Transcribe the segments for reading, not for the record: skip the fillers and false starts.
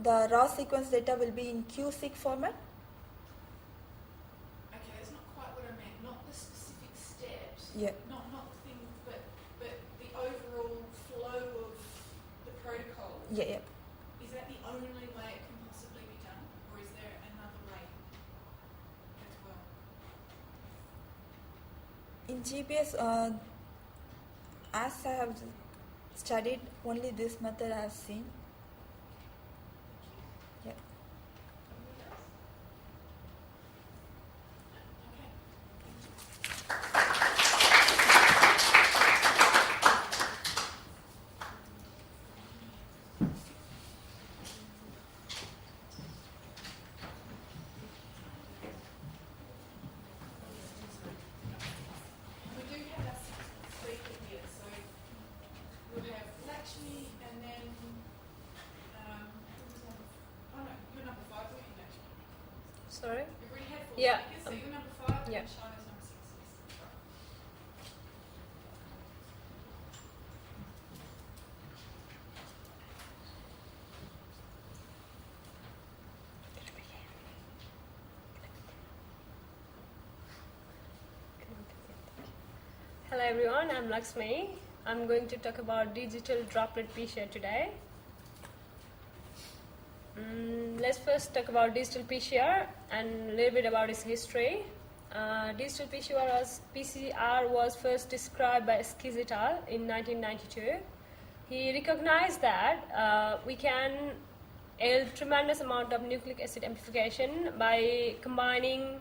the raw sequence data will be in QSeq format. Okay, that's not quite what I meant. Not the specific steps. Yeah. Not the thing, but the overall flow of the protocol. Yeah. Is that the only way it can possibly be done, or is there another way as well? In GPS, as I have studied, only this method I have seen. Yeah. We do have our sixth speaker here, so we'll have Lakshmi and then who's number? Oh no, you're number 5, weren't you, Lakshmi? Sorry? We've already had 4 Yeah. speakers, so you're number 5 yeah. and Shana's number 6. Yes. Hello everyone, I'm Lakshmi. I'm going to talk about digital droplet PCR today. Let's first talk about digital PCR and a little bit about its history. Digital PCR was first described by Skiz et al. In 1992. He recognized that we can yield tremendous amount of nucleic acid amplification by combining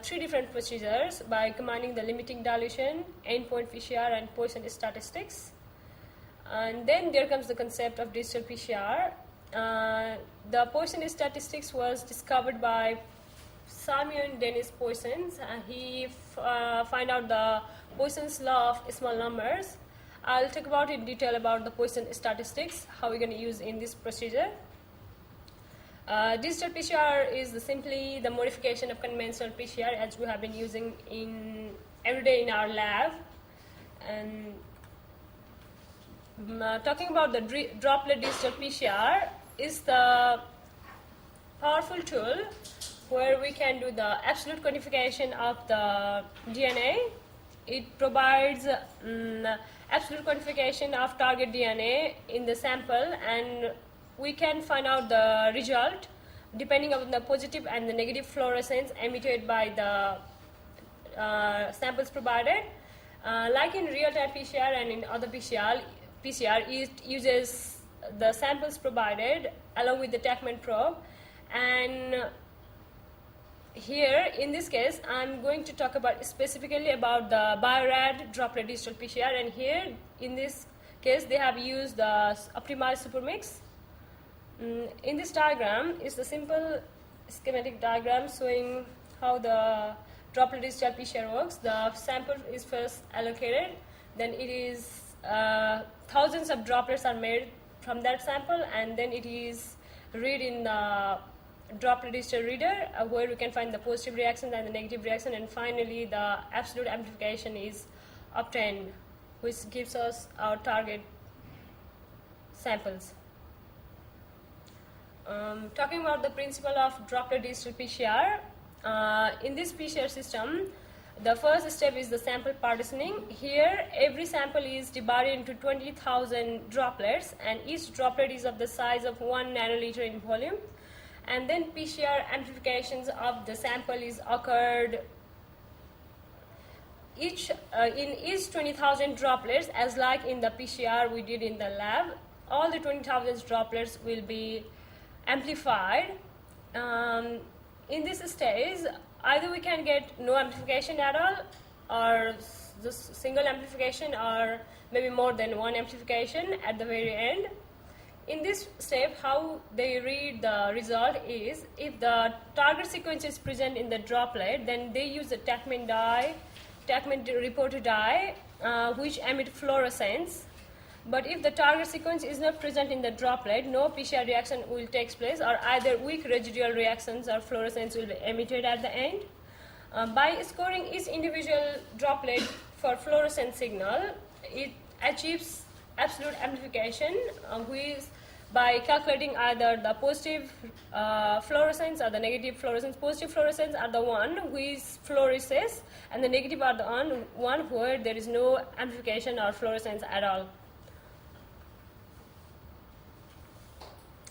3 different procedures, by combining the limiting dilution, endpoint PCR, and Poisson statistics. And then there comes the concept of digital PCR. The Poisson statistics was discovered by Simon Dennis Poisson. He found out the Poisson's law of small numbers. I'll talk about in detail about the Poisson statistics, how we're going to use in this procedure. Digital PCR is simply the modification of conventional PCR as we have been using every day in our lab. And talking about the droplet digital PCR is the powerful tool where we can do the absolute quantification of the DNA. It provides absolute quantification of target DNA in the sample, and we can find out the result depending on the positive and the negative fluorescence emitted by the samples provided. Like in real-time PCR and in other PCR, it uses the samples provided along with the Tachman probe. And here, in this case, I'm going to talk about specifically about the Biorad droplet digital PCR. And here, in this case, they have used the optimized supermix. In this diagram is the simple schematic diagram showing how the droplet digital PCR works. The sample is first allocated, then it is thousands of droplets are made from that sample, and then it is read in the droplet digital reader where we can find the positive reaction and the negative reaction, and finally the absolute amplification is obtained, which gives us our target samples. Talking about the principle of droplet digital PCR, in this PCR system, the first step is the sample partitioning. Here, every sample is divided into 20,000 droplets, and each droplet is of the size of 1 nanoliter in volume. And then PCR amplifications of the sample is occurred in each 20,000 droplets, as like in the PCR we did in the lab. All the 20,000 droplets will be amplified. In this stage, either we can get no amplification at all, or just single amplification, or maybe more than one amplification at the very end. In this step, how they read the result is, if the target sequence is present in the droplet, then they use the Tachman reporter dye, which emit fluorescence. But if the target sequence is not present in the droplet, no PCR reaction will take place, or either weak residual reactions or fluorescence will be emitted at the end. By scoring each individual droplet for fluorescent signal, it achieves absolute amplification, by calculating either the positive fluorescence or the negative fluorescence. Positive fluorescence are the one which fluoresces, and the negative are the one where there is no amplification or fluorescence at all.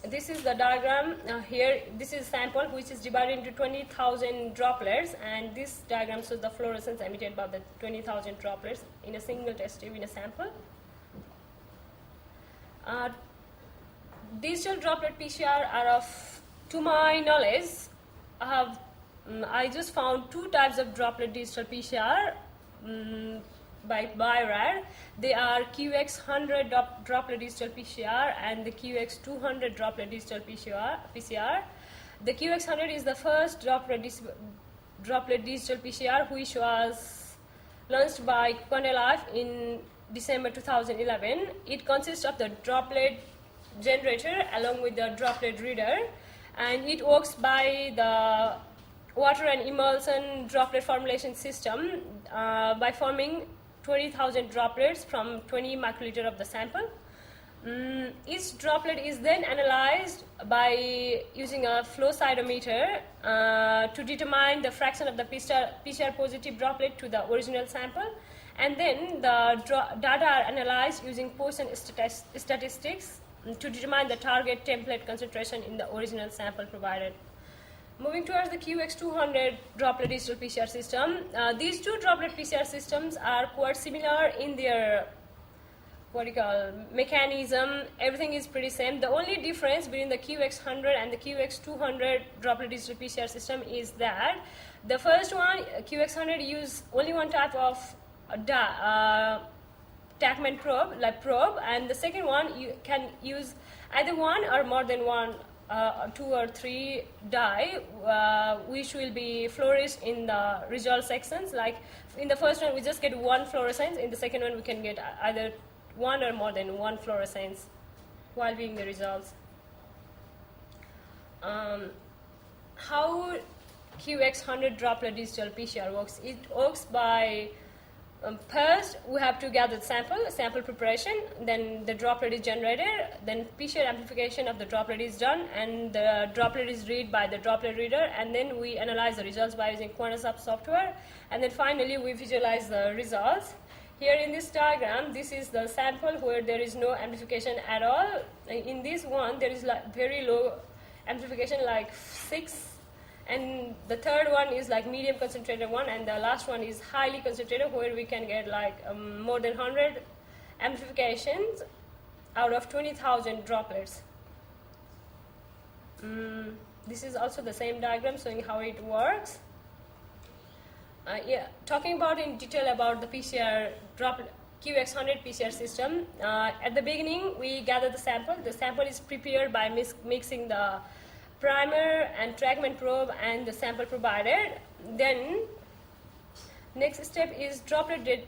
This is the diagram here. This is sample which is divided into 20,000 droplets, and this diagram shows the fluorescence emitted by the 20,000 droplets in a single test tube in a sample. Digital droplet PCR are of, to my knowledge, I just found two types of droplet digital PCR by BioRad. They are QX100 droplet digital PCR and the QX200 droplet digital PCR. The QX100 is the first droplet digital PCR which was launched by Quantalife in December 2011. It consists of the droplet generator along with the droplet reader, and it works by the water and emulsion droplet formulation system by forming 20,000 droplets from 20 microliter of the sample. Each droplet is then analyzed by using a flow cytometer to determine the fraction of the PCR positive droplet to the original sample, and then the data are analyzed using Poisson statistics to determine the target template concentration in the original sample provided. Moving towards the QX200 droplet digital PCR system, these two droplet PCR systems are quite similar in their mechanism. Everything is pretty same. The only difference between the QX100 and the QX200 droplet digital PCR system is that the first one, QX100, use only one type of Tachman probe, and the second one you can use either one or more than one, 2 or 3 dye, which will be fluoresced in the result sections. Like in the first one, we just get one fluorescence. In the second one, we can get either one or more than one fluorescence while viewing the results. How QX100 droplet digital PCR works? It works by first, we have to gather the sample preparation, then the droplet is generated, then PCR amplification of the droplet is done, and the droplet is read by the droplet reader, and then we analyze the results by using Quantalife software, and then finally we visualize the results. Here in this diagram, this is the sample where there is no amplification at all. In this one, there is like very low amplification, like 6. And the third one is like medium concentrated one, and the last one is highly concentrated, where we can get like more than 100 amplifications out of 20,000 droplets. This is also the same diagram showing how it works. Talking about in detail about the PCR droplet QX100 PCR system. At the beginning, we gather the sample. The sample is prepared by mixing the primer and Tachman probe and the sample provided. Then next step is droplet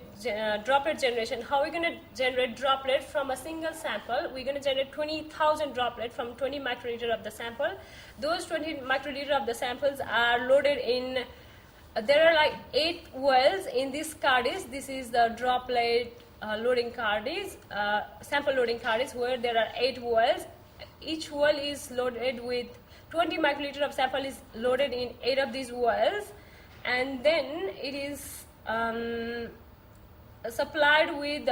generation. How are we going to generate droplet from a single sample? We're going to generate 20,000 droplets from 20 microliter of the sample. Those 20 microliter of the samples are loaded in, there are like 8 wells in this cartridge. This is the droplet loading cartridge, sample loading cartridge, where there are 8 wells. Each well is loaded with 20 microliter of sample is loaded in 8 of these wells, and then it is supplied with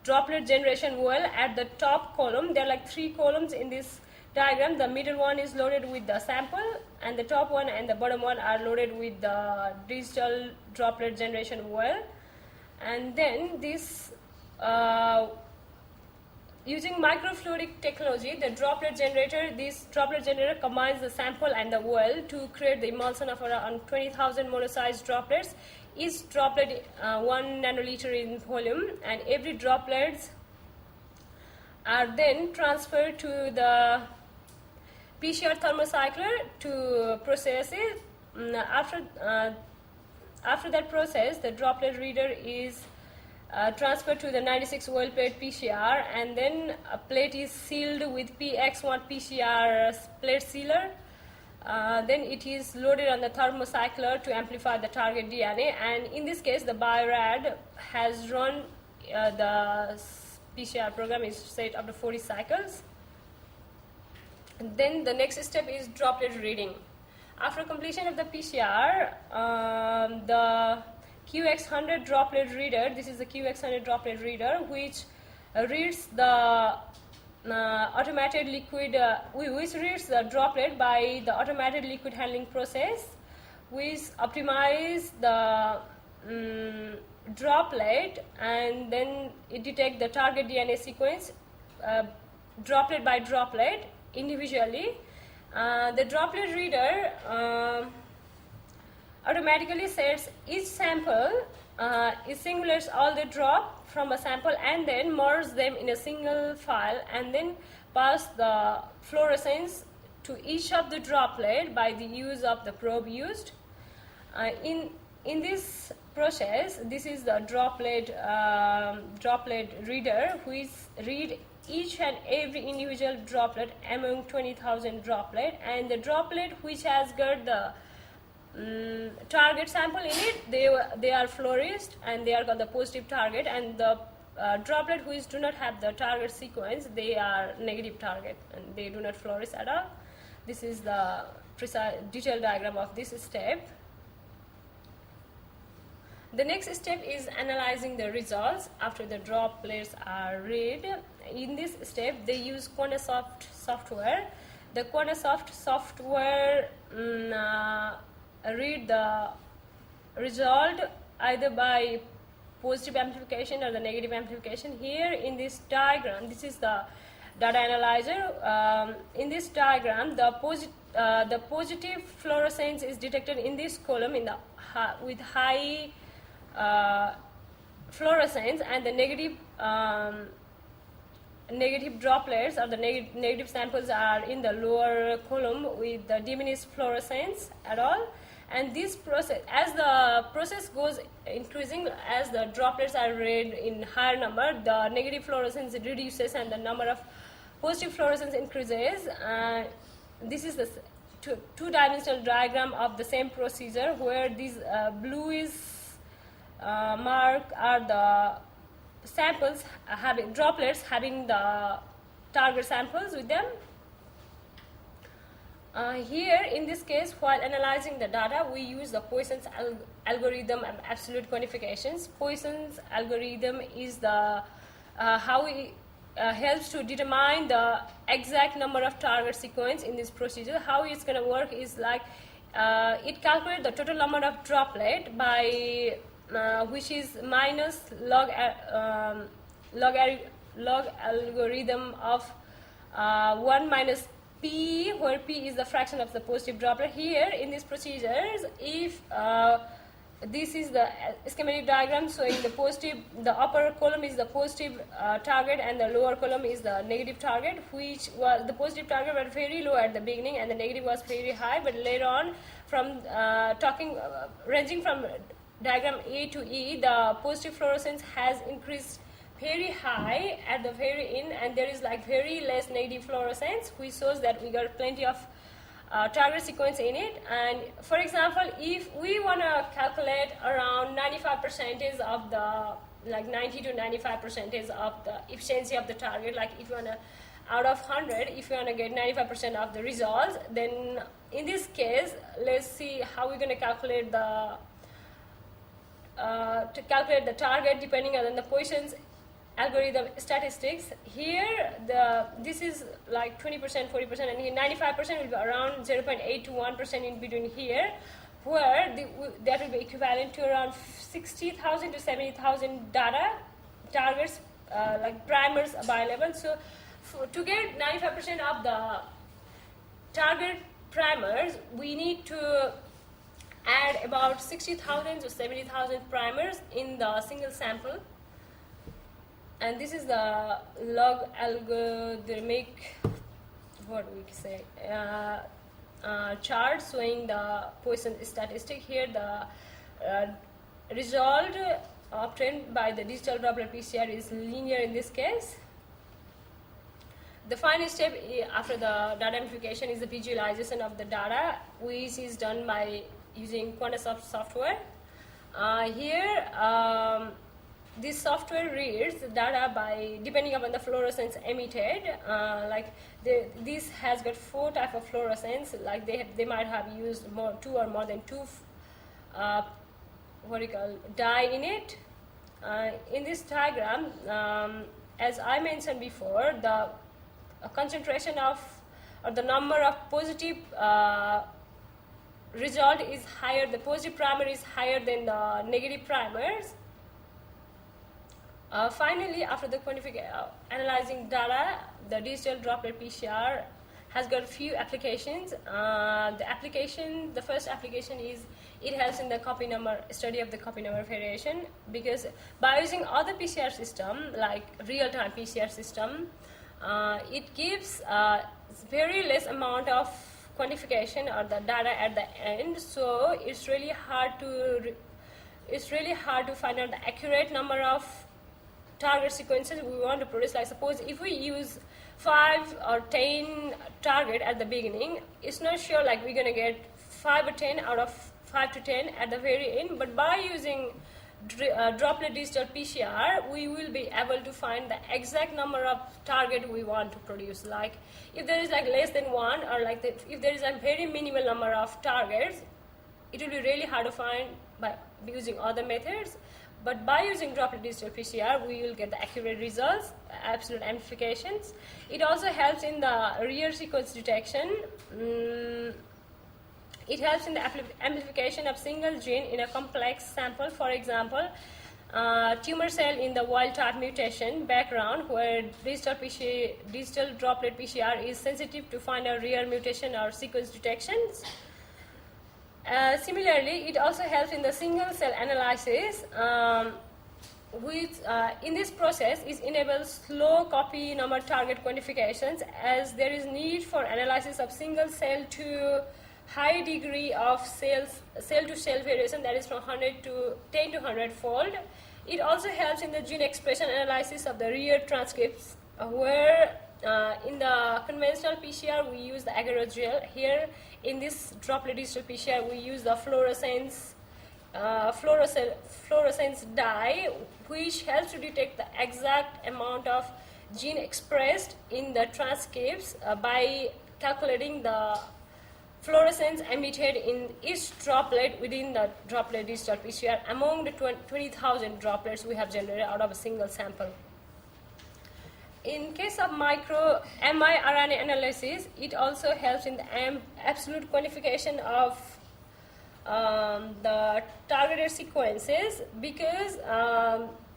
droplet generation well at the top column. There are like 3 columns in this diagram. The middle one is loaded with the sample, and the top one and the bottom one are loaded with the digital droplet generation well. And then this using microfluidic technology, this droplet generator combines the sample and the well to create the emulsion of around 20,000 mono-sized droplets. Each droplet 1 nanoliter in volume, and every droplets are then transferred to the PCR thermocycler to process it. After that process, the droplet reader is transferred to the 96 well plate PCR, and then a plate is sealed with PX1 PCR plate sealer. Then it is loaded on the thermocycler to amplify the target DNA, and in this case the BioRad has run the PCR program is set after 40 cycles. And then the next step is droplet reading. After completion of the PCR, the QX100 droplet reader, this is the QX100 droplet reader, which reads the automated liquid, which reads the droplet by the automated liquid handling process, which optimize the droplet, and then it detects the target DNA sequence droplet by droplet individually. The droplet reader automatically sets each sample, it singulates all the drop from a sample and then merge them in a single file and then pass the fluorescence to each of the droplet by the use of the probe used. In this process, this is the droplet reader, which read each and every individual droplet among 20,000 droplet, and the droplet which has got the target sample in it, they are flourished and they are got the positive target, and the droplet which do not have the target sequence, they are negative target and they do not flourish at all. This is the precise detailed diagram of this step. The next step is analyzing the results after the droplets are read. In this step, they use QuantaSoft software. The QuantaSoft software read the result either by positive amplification or the negative amplification. Here in this diagram, this is the data analyzer. In this diagram, the positive fluorescence is detected in this column in the with high fluorescence, and the negative droplets or the negative samples are in the lower column with the diminished fluorescence at all. And this process, as the process goes increasing, as the droplets are read in higher number, the negative fluorescence reduces and the number of positive fluorescence increases. This is the two-dimensional diagram of the same procedure, where these bluish mark are the samples having droplets having the target samples with them. Here in this case, while analyzing the data, we use the Poisson's algorithm and absolute quantifications. Poisson's algorithm is the how it helps to determine the exact number of target sequence in this procedure. How it's going to work is like it calculates the total number of droplet by which is minus log algorithm of 1 minus P, where P is the fraction of the positive droplet. Here in these procedures, if this is the schematic diagram showing the upper column is the positive target and the lower column is the negative target, which was the positive target was very low at the beginning and the negative was very high, but later on, from ranging from diagram A to E, the positive fluorescence has increased very high at the very end, and there is like very less negative fluorescence, which shows that we got plenty of target sequence in it. And for example, if we want to calculate around 95% of the, like 90 to 95% of the efficiency of the target, like if you want to, out of 100, if you want to get 95% of the results, then in this case, let's see how we're going to calculate the target depending on the Poisson's algorithm statistics. Here this is like 20%, 40%, and here 95% will be around 0.8 to 1% in between here, where that will be equivalent to around 60,000 to 70,000 data targets, like primers available. So to get 95% of the target primers, we need to add about 60,000 to 70,000 primers in the single sample. And this is the log algorithmic, what we say, chart showing the Poisson statistic. Here the result obtained by the digital droplet PCR is linear in this case. The final step after the data amplification is the visualization of the data, which is done by using QuantaSoft software. Here this software reads the data by depending upon the fluorescence emitted. This has got 4 types of fluorescence. Like they might have used two or more than two dye in it. In this diagram, as I mentioned before, the concentration of or the number of positive result is higher. The positive primer is higher than the negative primers. Finally, after the analyzing data, the digital droplet PCR has got a few applications. The first application is it helps in the study of the copy number variation, because by using other PCR system like real-time PCR system, it gives very less amount of quantification or the data at the end. So it's really hard to find out the accurate number of target sequences we want to produce. Like suppose if we use 5 or 10 target at the beginning, it's not sure like we're going to get 5 or 10 out of 5 to 10 at the very end. But by using droplet digital PCR, we will be able to find the exact number of target we want to produce. Like if there is like less than 1, or like if there is a very minimal number of targets, it will be really hard to find by using other methods. But by using droplet digital PCR, we will get the accurate results, absolute amplifications. It also helps in the rear sequence detection. It helps in the amplification of single gene in a complex sample. For example, tumor cell in the wild type mutation background, where digital droplet PCR is sensitive to find a rear mutation or sequence detections. Similarly, it also helps in the single cell analysis. In this process, it enables slow copy number target quantifications, as there is need for analysis of single cell to high degree of cell to cell variation, that is from 10 to 100 fold. It also helps in the gene expression analysis of the rear transcripts, where in the conventional PCR we use the agar gel. Here in this droplet digital PCR we use the fluorescence dye, which helps to detect the exact amount of gene expressed in the transcripts by calculating the fluorescence emitted in each droplet within the droplet digital PCR among the 20,000 droplets we have generated out of a single sample. In case of mRNA analysis, it also helps in the absolute quantification of the targeted sequences, because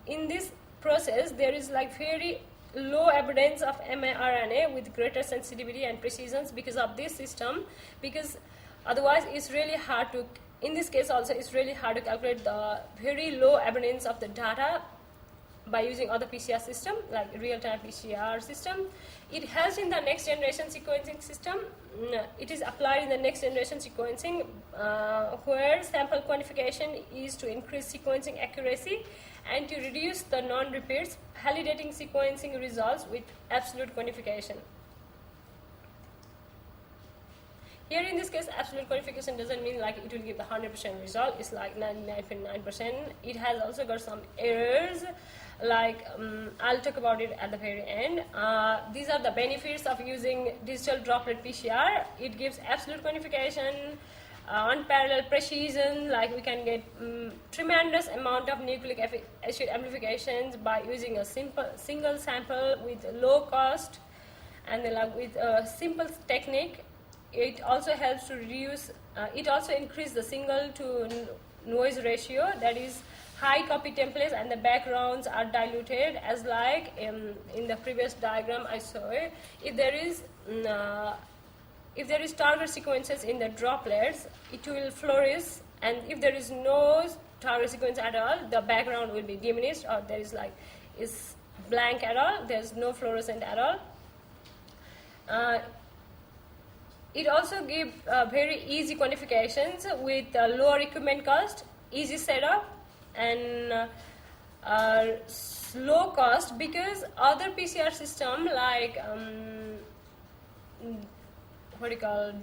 in this process there is like very low evidence of mRNA with greater sensitivity and precision because of this system, because otherwise it's really hard to, in this case also it's really hard to calculate the very low evidence of the data by using other PCR system like real-time PCR system. It helps in the next generation sequencing system. It is applied in the next generation sequencing where sample quantification is to increase sequencing accuracy and to reduce the non-repeats, validating sequencing results with absolute quantification. Here in this case, absolute quantification doesn't mean like it will give the 100% result, it's like 99.9%. It has also got some errors, like I'll talk about it at the very end. These are the benefits of using digital droplet PCR. It gives absolute quantification, unparalleled precision, like we can get tremendous amount of nucleic acid amplifications by using a single sample with low cost, and then like with a simple technique. It also helps to reduce, it also increases the signal to noise ratio, that is high copy templates and the backgrounds are diluted, as like in the previous diagram I saw. If there is target sequences in the droplets, it will flourish, and if there is no target sequence at all, the background will be diminished, or there is like is blank at all, there is no fluorescent at all. It also gives very easy quantifications with lower equipment cost, easy setup, and low cost, because other PCR system like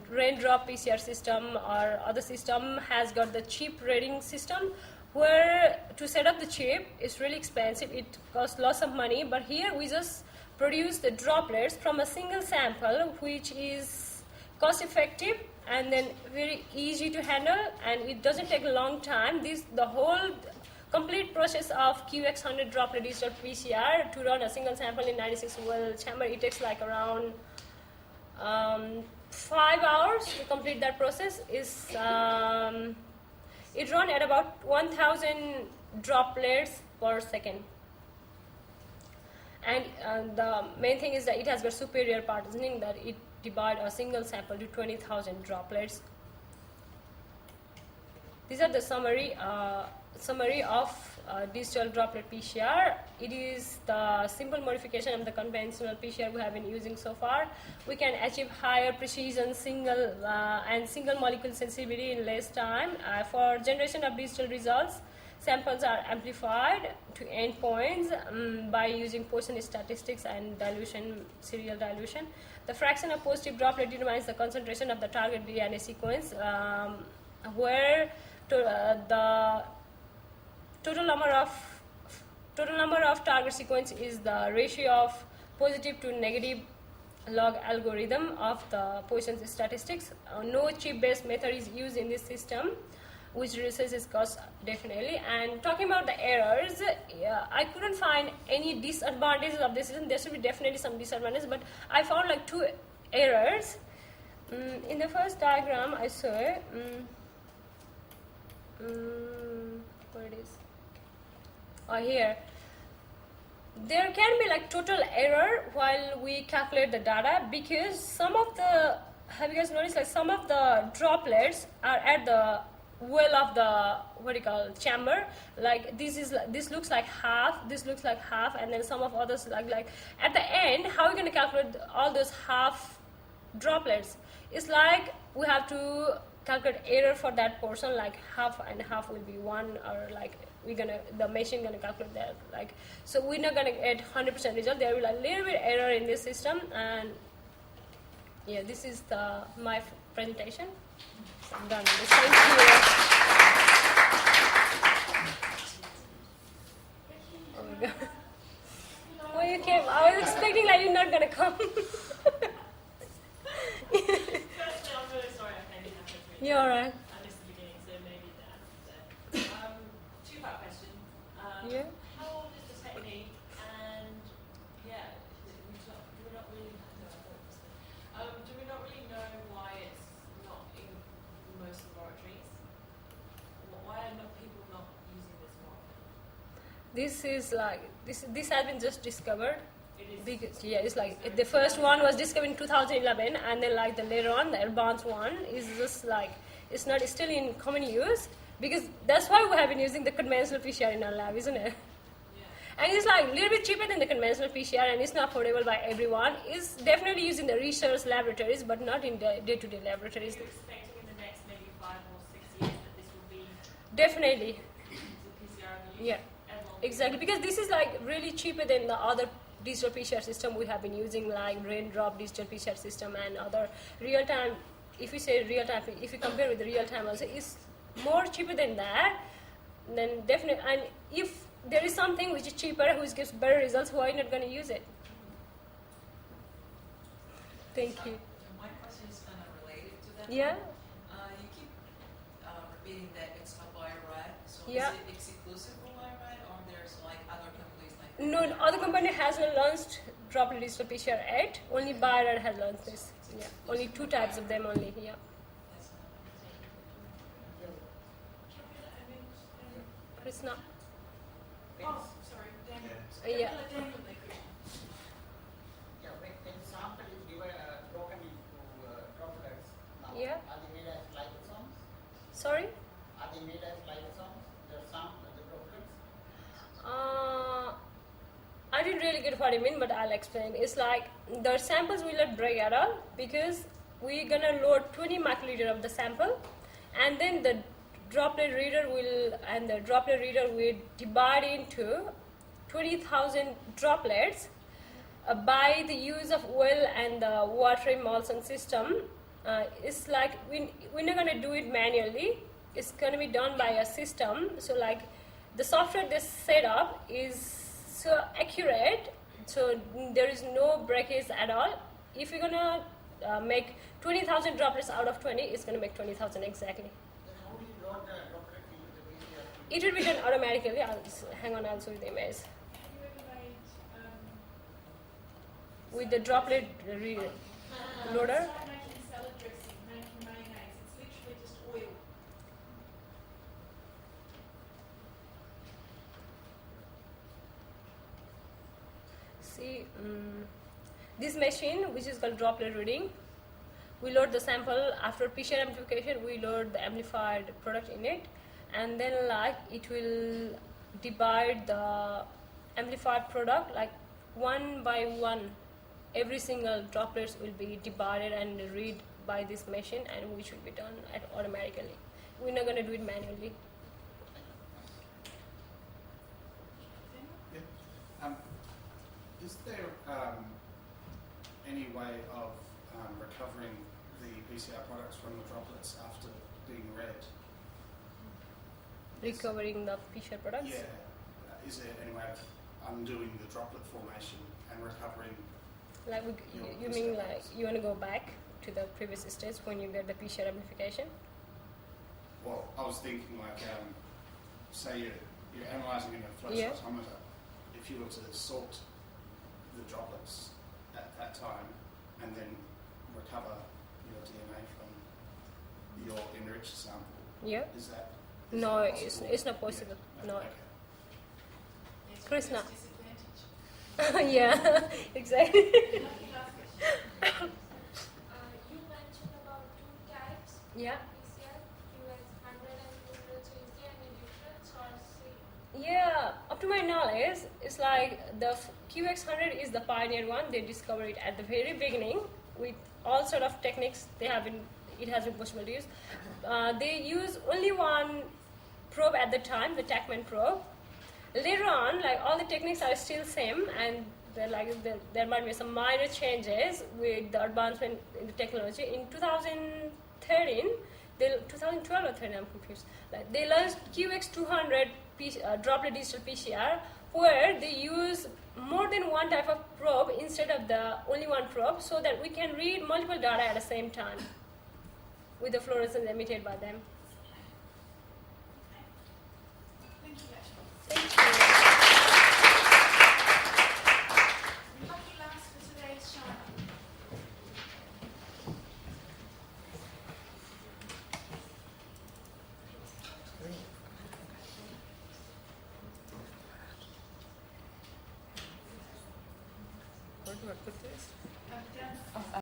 raindrop PCR system or other system has got the cheap rating system, where to set up the chip is really expensive. It costs lots of money, but here we just produce the droplets from a single sample, which is cost effective and then very easy to handle, and it doesn't take a long time. The whole complete process of QX100 droplet digital PCR to run a single sample in 96 well chamber, it takes like around 5 hours to complete that process. It runs at about 1,000 droplets per second. And the main thing is that it has got superior partitioning, that it divides a single sample to 20,000 droplets. These are the summary of digital droplet PCR. It is the simple modification of the conventional PCR we have been using so far. We can achieve higher precision, single molecule sensitivity in less time. For generation of digital results, samples are amplified to endpoints by using Poisson statistics and dilution, serial dilution. The fraction of positive droplet determines the concentration of the target DNA sequence, where the total number of target sequence is the ratio of positive to negative log algorithm of the Poisson statistics. No chip-based method is used in this system, which reduces its cost definitely. And talking about the errors, I couldn't find any disadvantages of this system. There should be definitely some disadvantages, but I found like 2 errors. In the first diagram I saw, where it is? Oh, here. There can be like total error while we calculate the data, because some of the, have you guys noticed, like some of the droplets are at the well of the chamber. Like this looks like half, this looks like half, and then some of others like at the end. How are we going to calculate all those half droplets? It's like we have to calculate error for that portion, like half and half will be 1, or like the machine gonna calculate that, like, so we're not gonna get 100% result. There will be a little bit error in this system. And yeah, this is my presentation. So I'm done with this. Thank you. Oh my god. Oh, you came. I was expecting like you're not gonna come. You're alright. I missed the beginning, so maybe that. Two-part question. Yeah. How old is the technique? And yeah, do we not really know why it's not in most laboratories? Why are people not using this more? This is like this has been just discovered. It is. Because, yeah, it's like the first one was discovered in 2011, and then like the later on, the advanced one is just like it's still in common use, because that's why we have been using the conventional PCR in our lab, isn't it? Yeah. And it's like a little bit cheaper than the conventional PCR, and it's not affordable by everyone. It's definitely used in the research laboratories, but not in the day-to-day laboratories. Are you expecting in the next maybe 5 or 6 years that this will be Definitely, the PCR used? yeah, exactly, because this is like really cheaper than the other digital PCR system we have been using, like raindrop digital PCR system and other real-time. If you say real-time, if you compare with the real-time also, it's more cheaper than that. Then definitely, and if there is something which is cheaper, which gives better results, why not going to use it? Thank you. My question is kind of related to that. Yeah. You keep repeating that it's a Bio-Rad. So Yeah. is it exclusive for Bio-Rad, or there's like other companies like? No, other company has not launched Droplet digital PCR yet. Only Bio-Rad has launched this. Yeah, only 2 types of them only. Yeah. That's not- Krishna. Oh, sorry, Daniel. Yeah. Daniel, they could. Yeah, when sample is broken into droplets, now, Yeah. are they made as liposomes? Sorry. Are they made as liposomes? The droplets? I didn't really get what you mean, but I'll explain. It's like the samples will not break at all, because we're gonna load 20 microliter of the sample, and then the droplet reader will divide into 20,000 droplets by the use of well and the water emulsion system. It's like we're not gonna do it manually. is going to be done by a system. So like the software they set up is so accurate, so there is no breakage at all. If you're going to make 20,000 droplets out of 20, it's going to make 20,000 exactly. Then how do you load the droplet into the PCR? It will be done automatically. Hang on, I'll show you the image. Have you ever made With the droplet loader. it's like making salad dressing, making mayonnaise. It's literally just oil. See, this machine, which is called droplet reading, we load the sample. After PCR amplification, we load the amplified product in it, and then like it will divide the amplified product like one by one. Every single droplets will be divided and read by this machine, and which will be done automatically. We're not going to do it manually. Is there any way of recovering the PCR products from the droplets after being read? Recovering the PCR products. Yeah. Is there any way of undoing the droplet formation and recovering? Like you mean like you want to go back to the previous stage when you get the PCR amplification? Well, I was thinking like, say you're analysing in a flow Yeah. cytometer. If you were to sort the droplets at that time and then recover your DNA from your enriched sample, Yeah. is that? No, that it's possible? it's not possible. Yeah. No. Okay. Yes, Krishna. disadvantage. Yeah, exactly. Lucky last question. You mentioned about two types Yeah. PCR, QX100 and 200. So is there any difference or same? Yeah, up to my knowledge, it's like the QX100 is the pioneer one. They discovered it at the very beginning with all sort of techniques they have been. It has been possible to use. They use only one probe at the time, the Tachman probe. Later on, like all the techniques are still same, and there might be some minor changes with the advancement in the technology. In 2013, 2012 or 13, I'm confused. Like they launched QX200 droplet digital PCR, where they use more than one type of probe instead of the only one probe, so that we can read multiple data at the same time with the fluorescence emitted by them. Thank you, Ashma. Thank you. Lucky last for today's show. Where do I put this? Down.